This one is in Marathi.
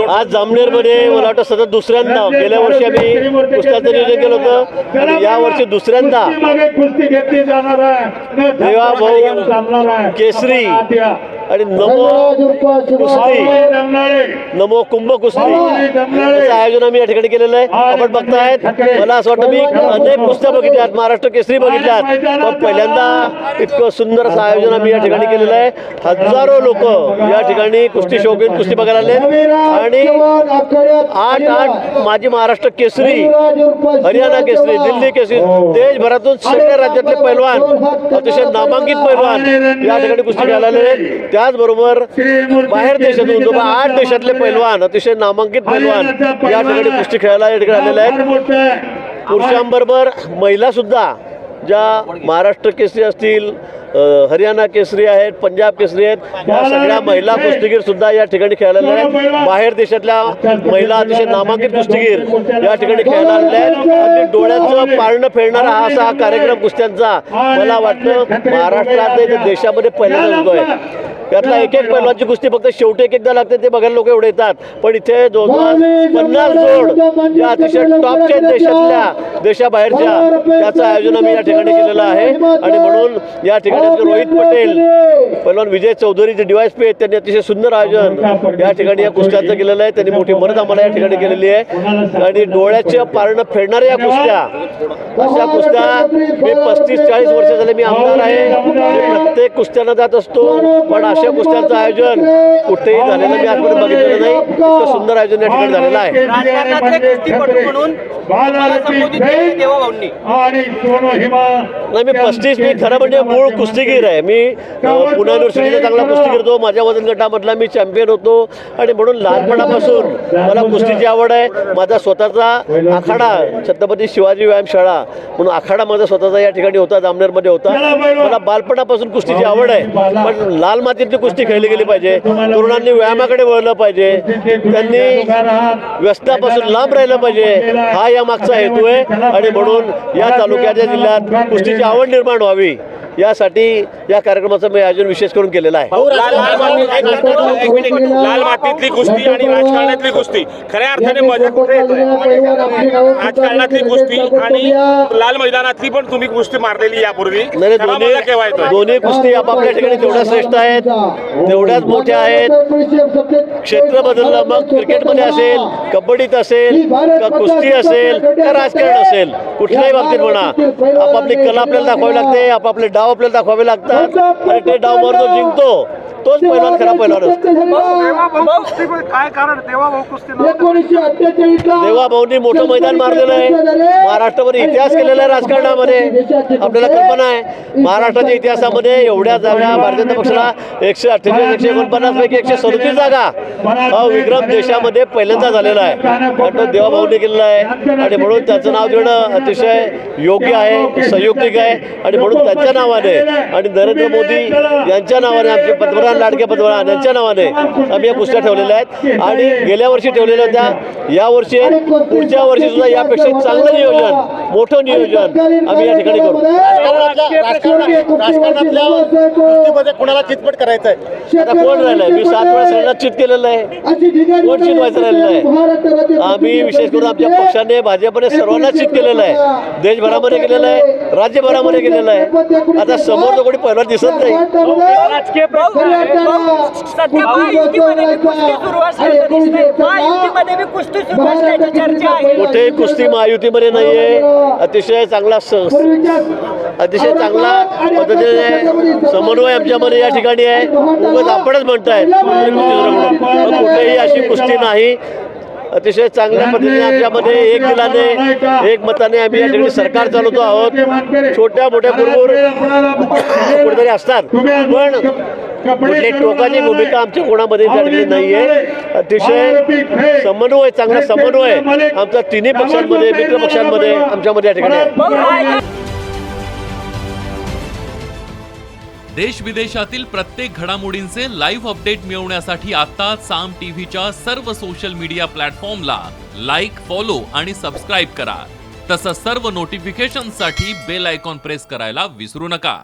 आज जामनेरमध्ये मला वाटतं सतत दुसऱ्यांदा, गेल्या वर्षी आम्ही कुस्त्याचं नियोजन केलं होतं आणि या वर्षी दुसऱ्यांदा देवा भाऊ केसरी आणि नमो कुस्ती, नमो कुंभ कुस्ती याचं आयोजन आम्ही या ठिकाणी केलेलं आहे. आपण बघतायत, मला असं वाटतं मी अनेक कुस्त्या बघितल्यात, महाराष्ट्र केसरी बघितल्यात, पण पहिल्यांदा इतकं सुंदर असं आयोजन आम्ही या ठिकाणी केलेलं आहे. हजारो लोक या ठिकाणी कुस्ती शौकीन कुस्ती बघायला आले आणि 8 माजी महाराष्ट्र केसरी, हरियाणा केसरी, दिल्ली केसरी, देशभरातून सगळ्या राज्यातले पैलवान, अतिशय नामांकित पैलवान या ठिकाणी कुस्ती खेळायला आले. त्याचबरोबर बाहेर देशातून 8 देशातले पैलवान, अतिशय नामांकित पैलवान या ठिकाणी कुस्ती खेळायला या ठिकाणी आलेले आहेत. पुरुषांबरोबर महिला सुद्धा, ज्या महाराष्ट्र केसरी असतील, हरियाणा केसरी आहेत, पंजाब केसरी आहेत, या सगळ्या महिला कुस्तीगीर सुद्धा या ठिकाणी खेळायला आहेत. बाहेर देशातल्या महिला अतिशय नामांकित कुस्तीगीर या ठिकाणी खेळायला आलेल्या आहेत. अगदी डोळ्याचं पारणं फेडणारा हा कार्यक्रम कुस्त्यांचा मला वाटतं महाराष्ट्रात नाही तर देशामध्ये पहिल्यांदा होतोय. त्यातला एक पैलवानची कुस्ती फक्त शेवटी एकदा लागते, ते बघायला लोक एवढे येतात, पण इथे 50 जोड या अतिशय टॉपच्या देशाबाहेरच्या त्याचं आयोजन आम्ही या ठिकाणी केलेलं आहे. आणि म्हणून या ठिकाणी रोहित पटेल, पैलवान विजय चौधरी जे DYSP आहेत, त्यांनी अतिशय सुंदर आयोजन या ठिकाणी या कुस्त्यांचं केलेलं आहे. त्यांनी मोठी मदत आम्हाला या ठिकाणी केलेली आहे. आणि डोळ्याच्या पारणं फेडणाऱ्या या कुस्त्या, अशा कुस्त्या मी 35-40 वर्ष झाले मी आमदार आहे, प्रत्येक कुस्त्यांना जात असतो, पण अशा कुस्त्यांचं आयोजन कुठेही झालेलं मी आजपर्यंत बघितलेलं नाही. इतकं सुंदर आयोजन या ठिकाणी झालेलं आहे. नाही, मी 35, मी खरं म्हणजे मूळ कुस्तीगीर आहे. मी पुणे युनिव्हर्सिटीचा चांगला कुस्ती करतो, माझ्या वजन गटामधला मी चॅम्पियन होतो आणि म्हणून लहानपणापासून मला कुस्तीची आवड आहे. माझा स्वतःचा आखाडा छत्रपती शिवाजी व्यायामशाळा म्हणून आखाडा माझा स्वतःचा या ठिकाणी होता, जामनेरमध्ये होता. मला बालपणापासून कुस्तीची आवड आहे, पण लाल मातीतली कुस्ती खेळली गेली पाहिजे. तरुणांनी व्यायामाकडे वळलं पाहिजे, त्यांनी व्यसनापासून लांब राहिलं पाहिजे, हा या मागचा हेतू आहे. आणि म्हणून या तालुक्याच्या जिल्ह्यात कुस्तीची आवड निर्माण व्हावी यासाठी या कार्यक्रमाचं मी आयोजन विशेष करून केलेलं आहे. लाल मातीतली कुस्ती आणि राजकारणातली कुस्ती खऱ्या अर्थाने मजा कुठे येतोय? राजकारणातली कुस्ती आणि लाल मैदानातली पण तुम्ही कुस्ती मारलेली यापूर्वी, दोन्ही कुस्ती आपापल्या ठिकाणी तेवढ्या श्रेष्ठ आहेत, तेवढ्याच मोठ्या आहेत. क्षेत्र बदललं, मग क्रिकेटमध्ये असेल, कबड्डीत असेल, का कुस्ती असेल, का राजकारण असेल, कुठल्याही बाबतीत म्हणा, आपापली कला आपल्याला दाखवावी लागते, आपापले डाव आपल्याला दाखवावे लागतात आणि ते डाव मार जो जिंकतो तोच पैलवान खरा पैलवान असतो. काय कारण देवा भाऊंनी मोठं मैदान मारलेलं आहे, महाराष्ट्रामध्ये इतिहास केलेला आहे. राजकारणामध्ये आपल्याला कल्पना आहे, महाराष्ट्राच्या इतिहासामध्ये एवढ्या जागा भारतीय जनता पक्षाला 148, 149 पैकी 137 जागा हा विक्रम देशामध्ये पहिल्यांदा झालेला आहे. तो देवा भाऊंनी केलेला आहे आणि म्हणून त्याचं नाव देणं अतिशय योग्य आहे, संयुक्तिक आहे. आणि म्हणून त्यांच्या नावाने आणि नरेंद्र मोदी यांच्या नावाने, आमचे पंतप्रधान लाडके पंतप्रधान यांच्या नावाने आम्ही या कुस्त्या ठेवलेल्या आहेत. आणि गेल्या वर्षी ठेवलेल्या होत्या, या वर्षी पुढच्या वर्षी सुद्धा यापेक्षा चांगलं नियोजन, मोठं नियोजन आम्ही या ठिकाणी करू. राजकारणातल्या कुणाला चितपट करायचं आहे? आता कोण राहिलंय? मी 7 वेळा सगळ्यांना चित केलेलं आहे, कोण चितवायचं राहिलेलं आहे? आम्ही विशेष करून आमच्या पक्षाने, भाजपने सर्वांना चित केलेलं आहे, देशभरामध्ये केलेलं आहे, राज्यभरामध्ये केलेलं आहे. आता समोर जो कोणी पहिला दिसत नाही. कुठेही कुस्ती महायुतीमध्ये नाहीये. अतिशय चांगला पद्धतीने समन्वय आमच्यामध्ये या ठिकाणी आहे. उगाच आपणच म्हणताय कुठेही अशी कुस्ती नाही. अतिशय चांगल्या पद्धतीने आमच्यामध्ये एक दिलाने, एक मताने आम्ही या ठिकाणी सरकार चालवतो आहोत. छोट्या मोठ्या बरोबर कुठेतरी असतात, पण कुठली टोकाची भूमिका आमच्या कोणामध्ये त्या ठिकाणी नाहीये. अतिशय समन्वय, चांगला समन्वय आमचा तिन्ही पक्षांमध्ये, मित्र पक्षांमध्ये आमच्यामध्ये या ठिकाणी आहे. देश विदेशातील प्रत्येक घडामोडींचे लाईव्ह अपडेट मिळवण्यासाठी आता साम टीव्हीच्या सर्व सोशल मीडिया प्लॅटफॉर्मला लाईक, फॉलो आणि सबस्क्राईब करा. तसंच सर्व नोटिफिकेशनसाठी बेल आयकॉन प्रेस करायला विसरू नका.